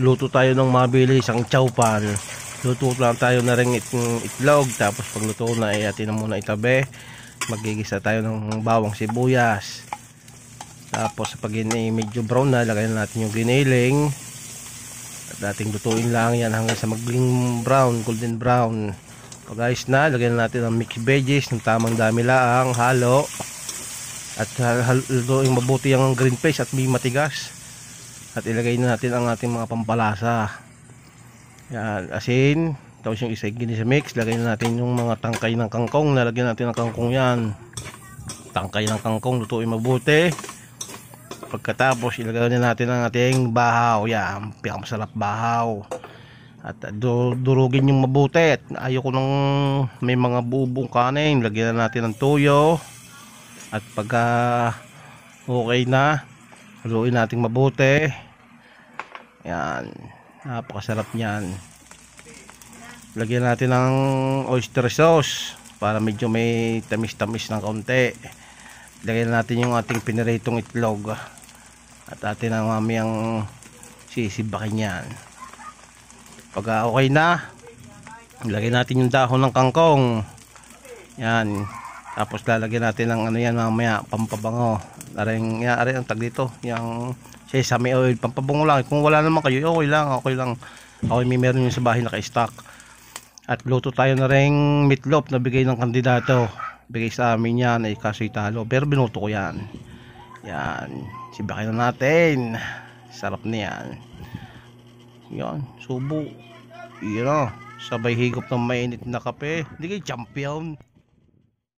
luto tayo ng mabilis ang chowpan. Luto lang tayo na rin itlog, tapos pag luto na ay atin na muna itabi. Magigisa tayo ng bawang sibuyas. Tapos pag yun ay medyo brown na, lagyan natin yung giniling. At ating lutuin lang yan hanggang sa maging brown, golden brown. Pag ayos na, lagyan natin ang mixed veggies ng tamang dami lang, halo. At lutuin mabuti ang green paste at may matigas. At ilagay na natin ang ating mga pampalasa. Yan, asin. Tapos yung isa sa mix, lagay na natin yung mga tangkay ng kangkong. Lalagyan natin ng kangkong yan. Tangkay ng kangkong, lutuin mabuti. Pagkatapos, ilagay na natin ang ating bahaw. Yan, pinakamasarap bahaw. At durugin yung mabuti. At ayoko nang may mga bubong kanin. Lagyan na natin ng tuyo. At pagka okay na, haluin natin mabuti. Yan, napakasarap niyan. Lagyan natin ng oyster sauce para medyo may tamis-tamis ng kaunti. Lagyan natin yung ating piniritong itlog. At atin ang mamayang sisibakin yan. Pagka okay na, lagyan natin yung dahon ng kangkong. Yan. Tapos lalagyan natin ng ano yan mamaya, pampabango. Aring ang tag dito, yung sesame oil, pampabango lang. Kung wala naman kayo, okay lang, okay lang. Okay, may meron yung sa bahay naka-stock. At luto tayo na ring meatloaf na bigay ng kandidato. Bigay sa amin yan ay kaso'y talo, pero binuto ko yan. Yan, sibakin na natin. Sarap na yan. Yan, subo. Yan o, sabay higop ng mainit na kape. Hindi kayo champion.